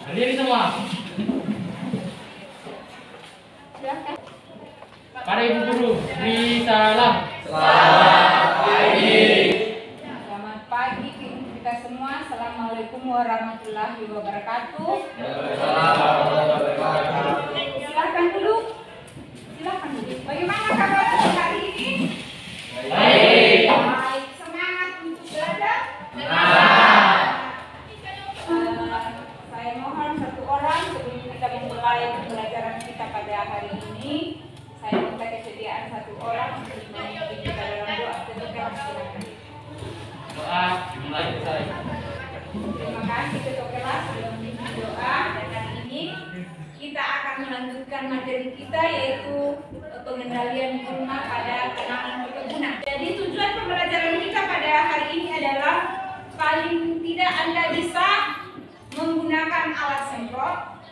Berdiri semua. Silakan. Para ibu guru, beri salam. Selamat pagi. Selamat pagi kita semua. Assalamualaikum warahmatullahi wabarakatuh. Silakan duduk. Silakan duduk. Bagaimana kabar hari ini? Baik. Baik. Semangat untuk belajar? Saya mohon satu orang sebelum kita memulai pembelajaran kita pada hari ini, saya minta kesediaan satu orang untuk memimpin kita dalam doa. Silakan. Doa dimulai selesai. Terima kasih Ketua Kelas sudah memimpin doa, dan hari ini kita akan melanjutkan materi kita yaitu pengendalian guna pada tanaman perkebunan. Jadi tujuan pembelajaran kita pada hari ini adalah paling tidak Anda bisa menggunakan alat semprot,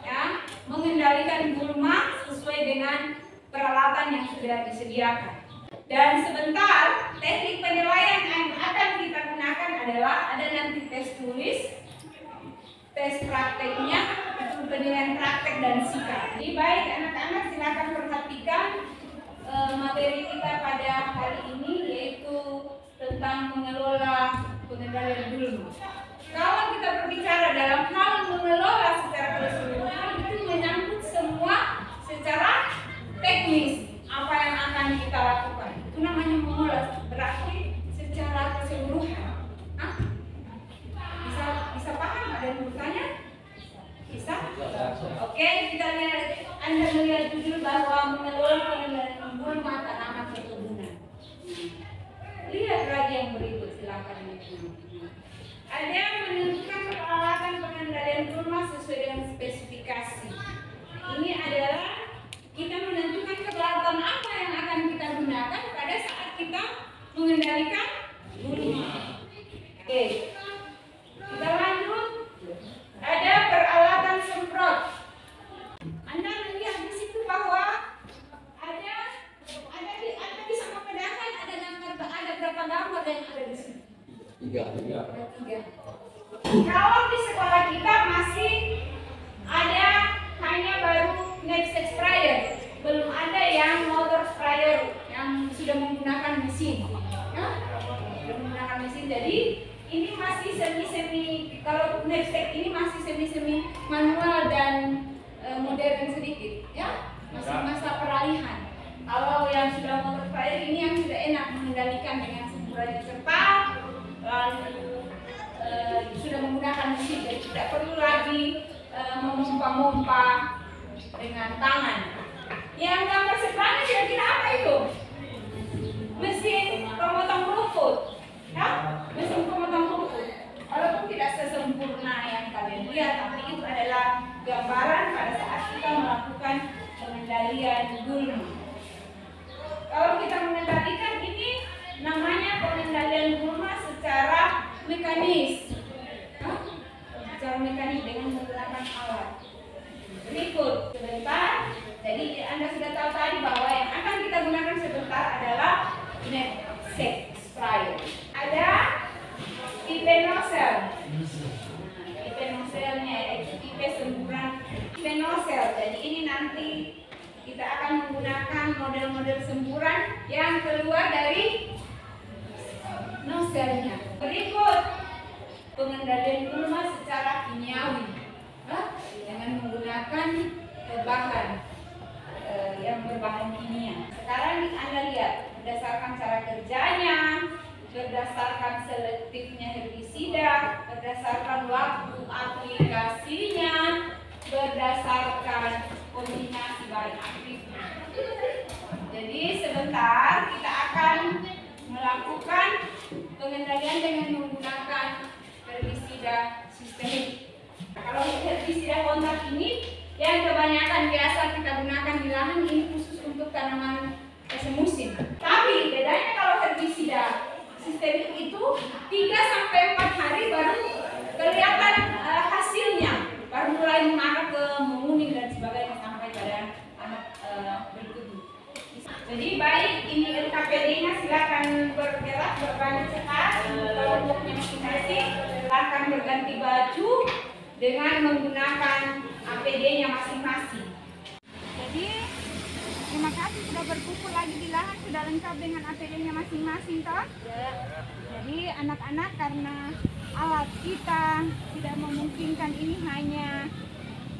ya, mengendalikan gulma sesuai dengan peralatan yang sudah disediakan. Dan sebentar, teknik penilaian yang akan kita gunakan adalah ada nanti tes tulis, tes prakteknya, itu penilaian praktek dan sikap. Jadi baik anak-anak, silakan perhatikan materi kita pada hari ini yaitu tentang mengelola pengendalian gulma. Kalau kita berbicara dalam hal mengelola secara keseluruhan, itu menyangkut semua secara teknis apa yang akan kita lakukan. Itu namanya mengelola, berarti secara keseluruhan. Hah? Bisa paham? Ada yang bertanya? Bisa? Oke, kita lihat. Anda melihat judul bahwa mengelola pengendalian gulma tanaman perkebunan. Lihat lagi yang berikut, silakan. Ada yang menentukan peralatan pengendalian gulma sesuai dengan spesifikasi. Ini adalah kita menentukan peralatan apa yang akan kita gunakan pada saat kita mengendalikan gulma. Oke, kita lanjut. Ada peralatan semprot. Anda melihat di situ bahwa Anda bisa membedakan ada berapa gambar yang ada di sini. Tiga. Kalau di sekolah kita masih ada hanya baru knapsack sprayer, belum ada yang motor sprayer yang sudah menggunakan mesin. Ya? Sudah menggunakan mesin, jadi ini masih semi-semi. Kalau knapsack ini masih semi-semi manual dan modern sedikit, ya, masih masa peralihan. Kalau yang sudah motor sprayer ini yang sudah enak mengendalikan dengan semburan yang cepat, lalu sudah menggunakan mesin, jadi tidak perlu lagi memompa-mompa dengan tangan. Yang gambar sebelahnya kira-kira apa itu? Mesin pemotong rumput, ya? Mesin pemotong rumput. Walaupun tidak sesempurna yang kalian lihat, tapi itu adalah gambaran pada saat kita melakukan pengendalian gulma. Kalau kita mengendalikan ini namanya pengendalian gulma secara mekanis. Secara mekanis dengan menggunakan alat. Berikut sebentar. Jadi Anda sudah tahu tadi bahwa yang akan kita gunakan sebentar adalah knapsack sprayer. Ada tipe nozzle. Tipe nozzle-nya yaitu tipe semburan tipe nozzle. Jadi ini nanti kita akan menggunakan model-model semburan yang keluar dari nozzle-nya. Berikut pengendalian gulma secara kimiawi, dengan menggunakan bahan yang berbahan kimia. Sekarang Anda lihat berdasarkan cara kerjanya, berdasarkan selektifnya herbisida, berdasarkan waktu aplikasinya, berdasarkan kombinasi bahan aktifnya. Jadi sebentar kita akan melakukan pengendalian dengan menggunakan herbisida sistemik. Kalau herbisida kontak ini yang kebanyakan biasa kita gunakan di lahan, ini khusus untuk tanaman semusim. Tapi bedanya kalau herbisida sistemik itu 3-4 hari baru kelihatan hasilnya, baru mulai mengarah ke menguning dan sebagainya sampai pada anak bertubuh. Jadi baik, ini LKPD-nya silakan bergerak, berbanyak cepat. Kelompoknya masing-masing silakan berganti baju dengan menggunakan APD-nya masing-masing. Jadi terima kasih sudah berkumpul lagi di lahan, sudah lengkap dengan APD-nya masing-masing toh? Ya. Jadi anak-anak, karena alat kita tidak memungkinkan ini hanya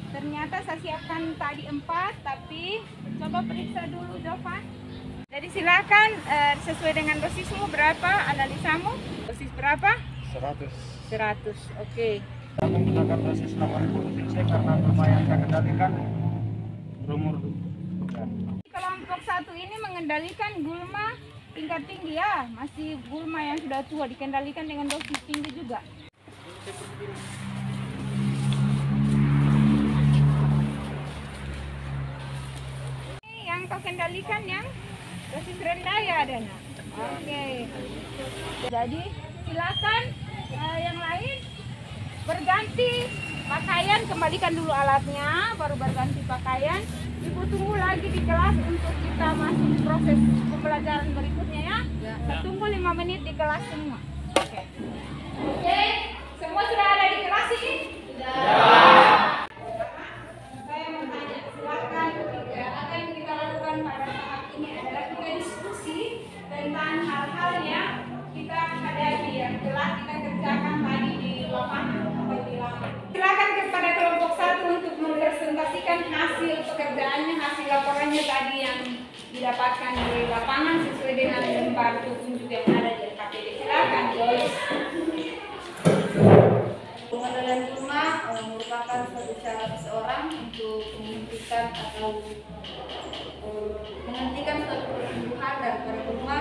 ternyata saya siapkan tadi 4, tapi coba periksa dulu Jovan. Jadi silakan sesuai dengan dosismu berapa, analisamu dosis berapa? 100. Oke. Kita menggunakan dosis 80 cc karena lumayan terkendalikan berumur. Kelompok 1 ini mengendalikan gulma tingkat tinggi ya, masih gulma yang sudah tua dikendalikan dengan dosis tinggi juga. Ini yang kau kendalikan yang dosis rendah ya Dana. Oke. Jadi silakan yang lain berganti pakaian, kembalikan dulu alatnya, baru berganti pakaian. Ibu tunggu lagi di kelas untuk kita masuk proses pembelajaran berikutnya ya. Kita tunggu 5 menit di kelas semua. Oke. Oke, semua sudah ada di kelas ini? Sudah. Saya mau tanya, silakan akan kita lakukan pada saat ini adalah kita diskusi tentang hal-hal yang kita hadapi, yang telah kita kerjakan tadi di lapangan atau di lapangan. Silakan kepada kelompok 1 untuk mempresentasikan hasil pekerjaannya, hasil laporannya tadi yang didapatkan di lapangan sesuai dengan lembar petunjuk yang ada di KPD. Silakan Joyce. Pengendalian gulma merupakan suatu cara seseorang untuk menghentikan atau menghentikan suatu pertumbuhan daripada gulma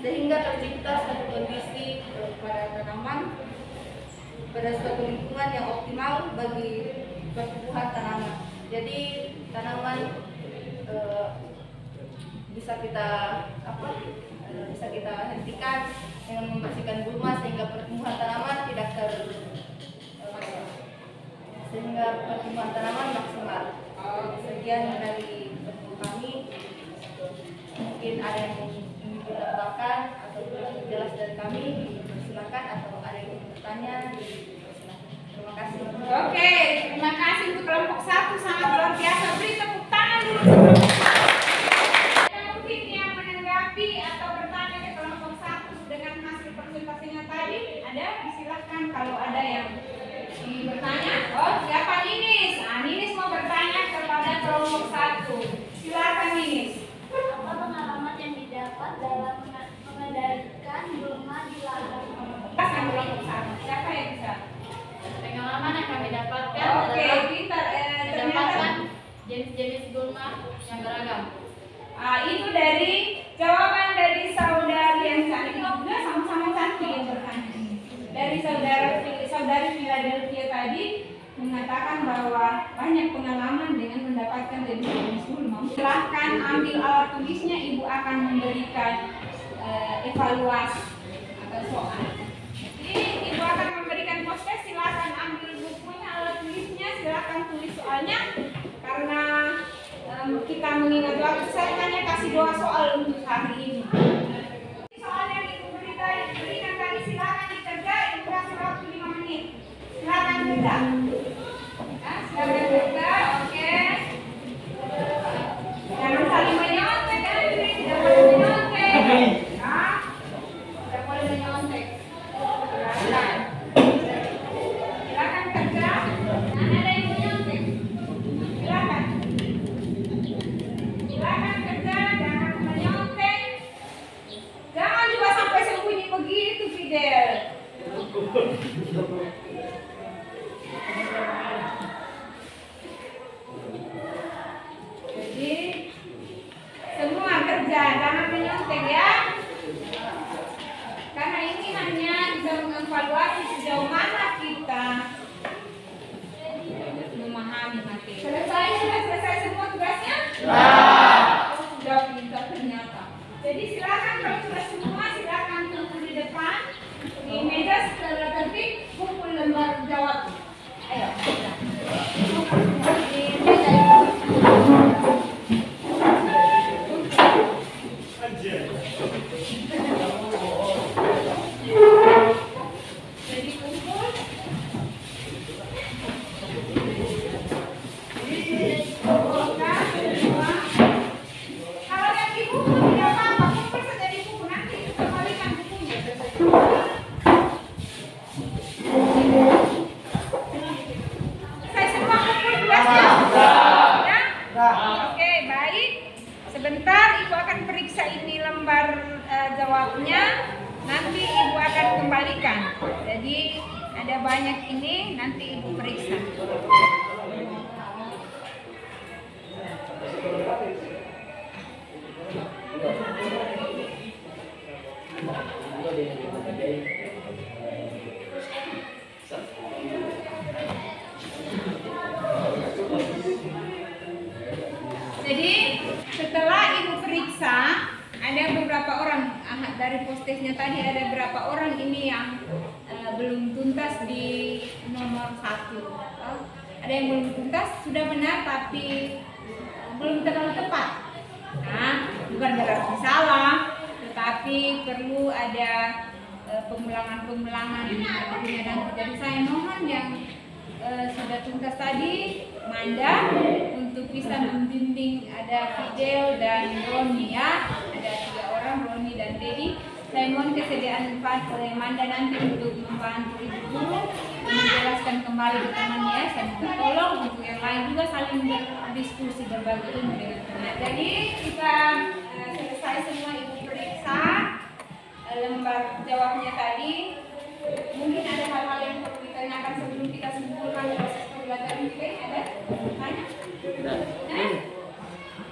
sehingga tercipta suatu kondisi pada tanaman pada suatu lingkungan yang optimal bagi pertumbuhan tanaman. Jadi tanaman bisa kita hentikan dengan membersihkan gulma sehingga pertumbuhan tanaman sehingga pertumbuhan tanaman maksimal. Sekian dari kami. Mungkin ada yang ingin ditambahkan atau lebih jelas dari kami, silakan, atau ada yang ingin bertanya, silakan. Terima kasih. Oke, terima kasih untuk kelompok 1, sangat luar biasa. Beri tepuk tangan dulu. Ada mungkin yang menanggapi atau bertanya ke kelompok 1 dengan hasil presentasinya tadi? Ada? Silakan kalau ada yang ingin bertanya. Oh, siapa Ninis? Ninis mau bertanya kepada kelompok 1. Silakan Ninis. Apa pengalaman yang didapat dalam mengendalikan gulma di lahan? Silakan kelompok 1. Siapa yang bisa? Pengalaman yang kami dapatkan Oke, adalah pintar. mendapatkan jenis-jenis gulma yang beragam. Itu dari jawaban dari saudari yang cantik. Juga sama-sama cantik yang bertanya. Dari saudari Philadelphia tadi mengatakan bahwa banyak pengalaman dengan mendapatkan jenis gulma. Silahkan ambil alat tulisnya, ibu akan memberikan evaluasi atau soal. Jadi ibu akan memberikan podcast, silahkan ambil bukunya, alat tulisnya, silahkan tulis soalnya. Karena kita mengingat waktu, saya hanya kasih 2 soal untuk hari ini. Soal yang ibu berikan tadi silakan dikerjain, kasih waktu 5 menit. Silakan kerja. Silakan kerja, oke. Jangan saling menyontek, tidak boleh menyontek. Tidak boleh menyontek. Silakan kerja. Jangan ada yang menyontek. Silakan. Silakan kerja, jangan menyontek. Jangan juga sampai sembunyi begitu, Fidel. Jadi semua kerja, jangan menyontek ya. Karena ini hanya bisa mengevaluasi sejauh mana kita Selebihnya nanti ibu akan kembalikan. Jadi ada banyak ini nanti ibu periksa. Jadi setelah ibu periksa, ada beberapa orang dari postesnya tadi, ada berapa orang ini yang belum tuntas di nomor 1. Ada yang belum tuntas, sudah benar tapi belum terlalu tepat. Nah, bukan berarti salah, tetapi perlu ada pengulangan dan jadi saya mohon yang sudah tuntas tadi, Manda, untuk bisa membimbing. Ada Fidel dan Roni ya, ada 3 orang, Roni dan Dedi. Saya mohon kesediaan Pak oleh Manda nanti untuk membantu ibu guru menjelaskan kembali ke temannya. Saya minta tolong untuk yang lain juga saling berdiskusi, berbagi ilmu dengan teman. Jadi kita selesai semua ibu periksa lembar jawabnya tadi. Mungkin ada hal-hal yang perlu ditanyakan sebelum kita simpulkan proses pembelajaran kita. Ada? Tanya?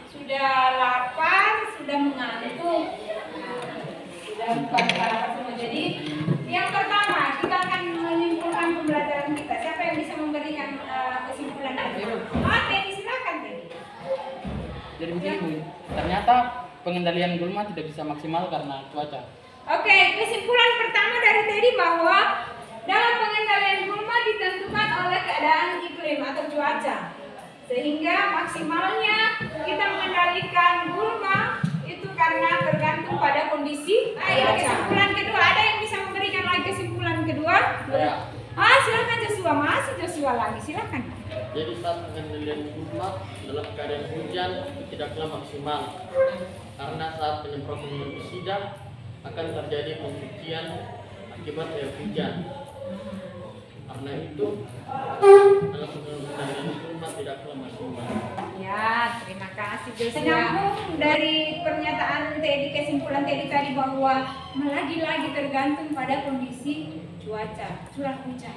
Sudah lapar, sudah mengantuk, sudah bukan sarapan semua. Jadi yang pertama kita akan menyimpulkan pembelajaran kita. Siapa yang bisa memberikan kesimpulan tadi? Teddy, silakan Teddy. Jadi begini, ternyata pengendalian gulma tidak bisa maksimal karena cuaca. Oke, kesimpulan pertama dari Teddy bahwa dalam pengendalian gulma ditentukan oleh keadaan iklim atau cuaca. Sehingga maksimalnya kita mengendalikan gulma itu karena tergantung pada kondisi. Baik, kesimpulan kedua, ada yang bisa memberikan lagi kesimpulan kedua? Silakan Joshua, masih Joshua lagi, silakan. Jadi saat pengendalian gulma dalam keadaan hujan tidaklah maksimal karena saat penyemprotan herbisida akan terjadi pencucian akibat air hujan. Karena itu dalam pengendalian gulma tidaklah maksimal. Ya, terima kasih Joshua. Menyambung dari pernyataan Teddy, kesimpulan Teddy tadi bahwa lagi-lagi tergantung pada kondisi cuaca, curah hujan.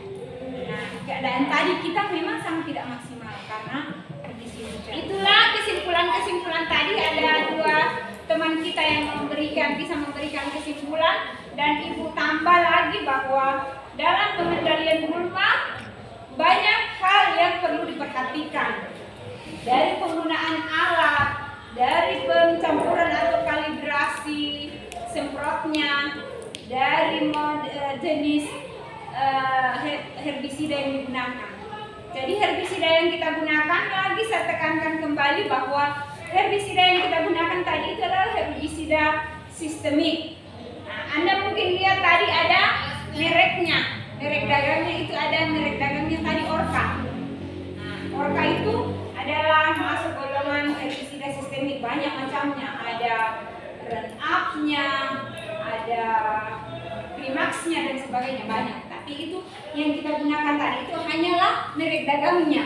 Nah, keadaan tadi kita memang sangat tidak maksimal karena kondisi hujan. Itulah kesimpulan-kesimpulan tadi. Ada 2 teman kita yang bisa memberikan kesimpulan, dan ibu tambah lagi bahwa dalam pengendalian gulma banyak hal yang perlu diperhatikan. Dari penggunaan alat, dari pencampuran atau kalibrasi semprotnya, dari jenis herbisida yang digunakan. Jadi herbisida yang kita gunakan, lagi saya tekankan kembali bahwa herbisida yang kita gunakan tadi itu adalah herbisida sistemik. Nah, Anda mungkin lihat tadi ada mereknya, merek dagangnya itu ada merek dagangnya tadi Orca. Nah, Orca itu adalah masuk golongan herbisida sistemik, banyak macamnya. Ada Roundup-nya, ada Climax-nya dan sebagainya, banyak. Tapi itu yang kita gunakan tadi itu hanyalah merek dagangnya.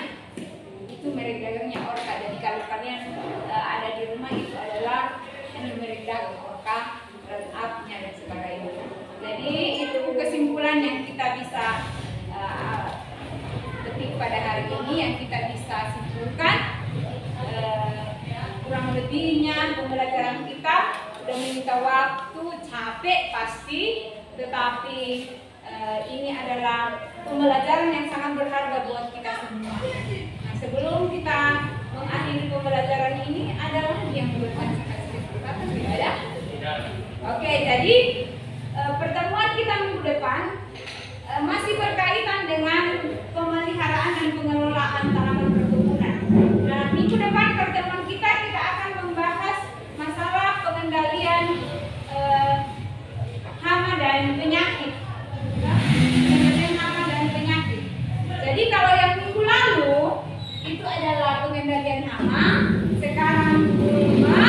Itu merek dagangnya Orca. Jadi kalau kalian ada di rumah itu adalah merek dagang Orca, Roundup-nya dan sebagainya. Jadi itu kesimpulan yang kita bisa ketik pada hari ini, yang kita bisa simpulkan. Kurang lebihnya pembelajaran kita sudah meminta waktu, capek pasti, tetapi ini adalah pembelajaran yang sangat berharga buat kita semua. Nah, sebelum kita mengakhiri pembelajaran ini, ada lagi yang bertanya tidak ada? Oke, jadi pertemuan kita minggu depan masih berkaitan dengan pemeliharaan dan pengelolaan tanaman perkebunan. Nah, minggu depan pertemuan kita akan membahas masalah pengendalian hama dan penyakit. Pengendalian hama dan penyakit. Jadi kalau yang minggu lalu itu adalah pengendalian hama, sekarang gulma,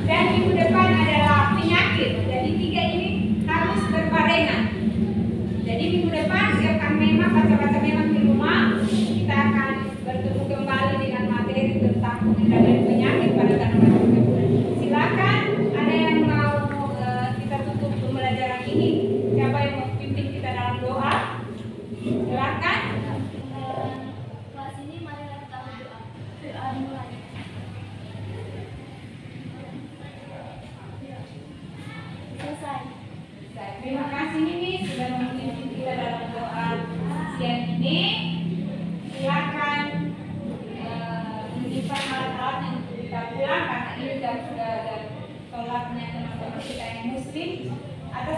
dan minggu depan adalah penyakit. Jadi 3 ini harus berbarengan. Jadi minggu depan siapkan memang, baca-baca memang di rumah. Kita akan bertemu kembali dengan materi tentang pengendalian penyakit pada tanaman perkebunan. Silakan, ada yang mau kita tutup pembelajaran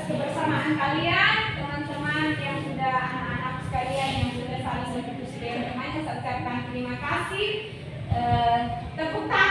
atas kebersamaan kalian, teman-teman yang sudah anak-anak sekalian yang sudah saling berdiskusi dengan temannya. Saya ucapkan terima kasih. Tepuk tangan.